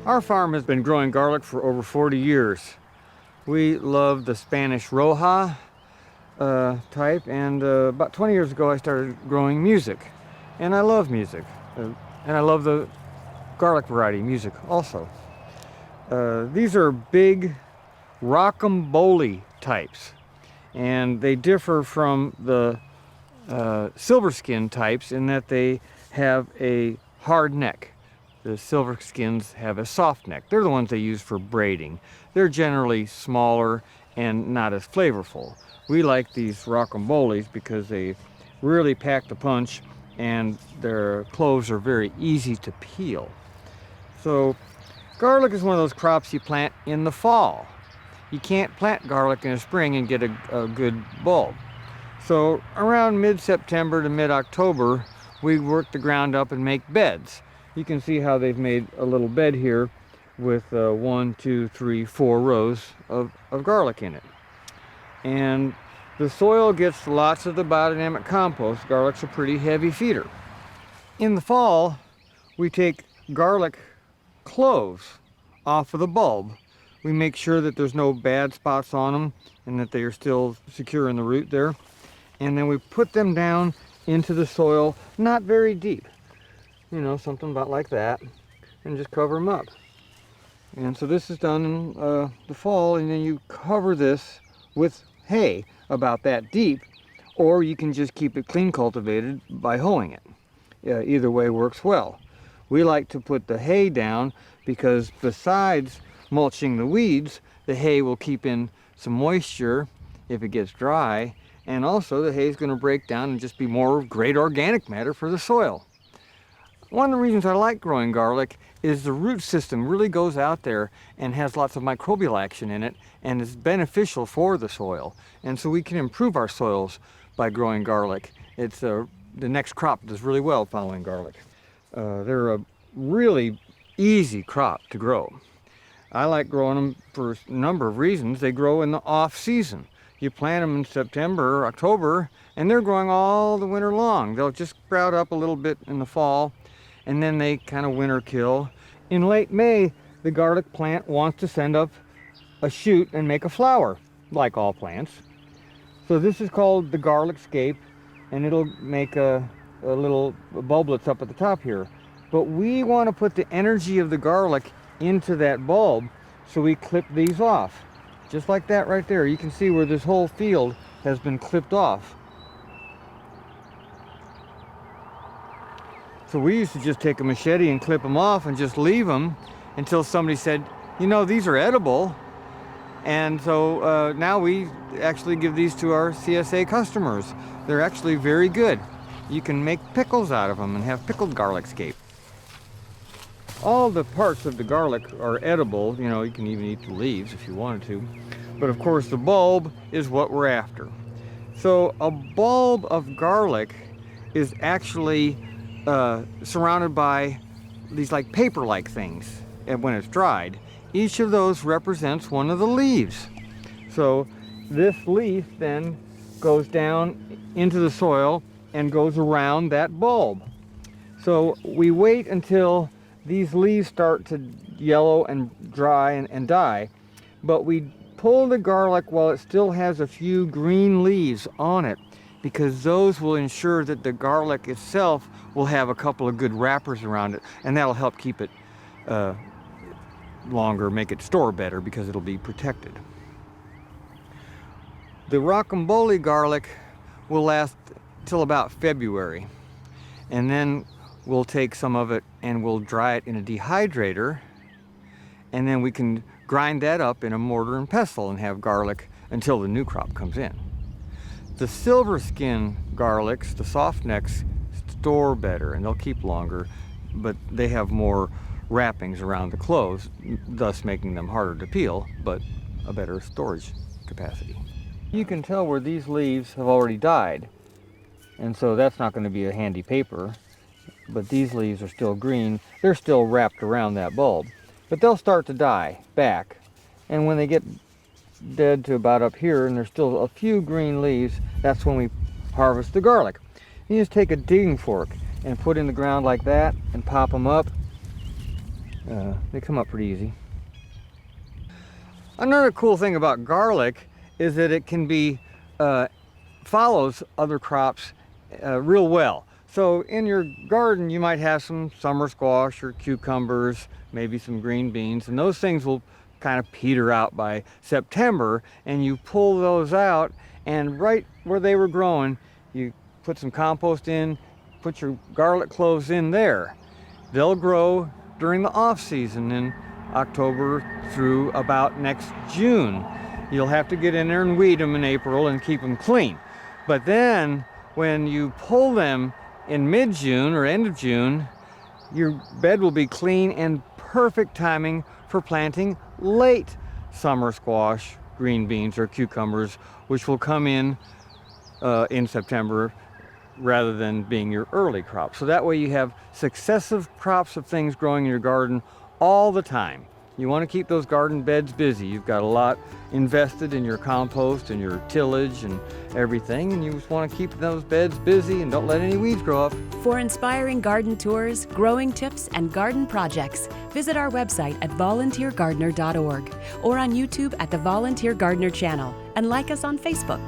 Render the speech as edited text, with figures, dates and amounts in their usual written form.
Our farm has been growing garlic for over 40 years. We love the Spanish Roja type, and about 20 years ago I started growing music. And I love music. And I love the garlic variety music also. These are big rocambole types, and they differ from the silver skin types in that they have a hard neck. The silver skins have a soft neck. They're the ones they use for braiding. They're generally smaller and not as flavorful. We like these rocamboles because they really pack the punch and their cloves are very easy to peel. So garlic is one of those crops you plant in the fall. You can't plant garlic in the spring and get a good bulb. So around mid-September to mid-October, we work the ground up and make beds. You can see how they've made a little bed here with 1, 2, 3, 4 rows of garlic in it. And the soil gets lots of the biodynamic compost. Garlic's a pretty heavy feeder. In the fall, we take garlic cloves off of the bulb. We make sure that there's no bad spots on them and that they are still secure in the root there. And then we put them down into the soil, not very deep. You know, something about like that, and just cover them up. And so this is done in the fall, and then you cover this with hay about that deep, or you can just keep it clean cultivated by hoeing it. Either way works well. We like to put the hay down because besides mulching the weeds, the hay will keep in some moisture if it gets dry, and also the hay is going to break down and just be more great organic matter for the soil. One of the reasons I like growing garlic is the root system really goes out there and has lots of microbial action in it and is beneficial for the soil. And so we can improve our soils by growing garlic. It's the next crop does really well following garlic. They're a really easy crop to grow. I like growing them for a number of reasons. They grow in the off season. You plant them in September or October and they're growing all the winter long. They'll just sprout up a little bit in the fall and then they kind of winter kill. In late May, the garlic plant wants to send up a shoot and make a flower, like all plants. So this is called the garlic scape, and it'll make a little bulblets up at the top here. But we want to put the energy of the garlic into that bulb, so we clip these off. Just like that right there. You can see where this whole field has been clipped off. So we used to just take a machete and clip them off and just leave them until somebody said, you know, these are edible. And so now we actually give these to our CSA customers. They're actually very good. You can make pickles out of them and have pickled garlic scape. All the parts of the garlic are edible. You know, you can even eat the leaves if you wanted to. But of course the bulb is what we're after. So a bulb of garlic is actually surrounded by these like paper-like things, and when it's dried, each of those represents one of the leaves. So this leaf then goes down into the soil and goes around that bulb. So we wait until these leaves start to yellow and dry and die, but we pull the garlic while it still has a few green leaves on it, because those will ensure that the garlic itself will have a couple of good wrappers around it, and that'll help keep it longer, make it store better because it'll be protected. The rocambole garlic will last till about February, and then we'll take some of it and we'll dry it in a dehydrator, and then we can grind that up in a mortar and pestle and have garlic until the new crop comes in. The silver skin garlics, the soft necks, store better and they'll keep longer, but they have more wrappings around the cloves, thus making them harder to peel, but a better storage capacity. You can tell where these leaves have already died, and so that's not going to be a handy paper, but these leaves are still green. They're still wrapped around that bulb, but they'll start to die back, and when they get dead to about up here and there's still a few green leaves, that's when we harvest the garlic. You just take a digging fork and put in the ground like that and pop them up, They come up pretty easy. Another cool thing about garlic is that it can be follows other crops real well. So in your garden you might have some summer squash or cucumbers, maybe some green beans, and those things will kind of peter out by September, and you pull those out, and right where they were growing you put some compost in, put your garlic cloves in there. They'll grow during the off season in October through about next June. You'll have to get in there and weed them in April and keep them clean. But then when you pull them in mid-June or end of June, your bed will be clean and perfect timing for planting late summer squash, green beans, or cucumbers, which will come in September rather than being your early crop. So that way you have successive crops of things growing in your garden all the time. You want to keep those garden beds busy. You've got a lot invested in your compost and your tillage and everything, and you just want to keep those beds busy and don't let any weeds grow up. For inspiring garden tours, growing tips, and garden projects, visit our website at volunteergardener.org or on YouTube at the Volunteer Gardener channel, and like us on Facebook.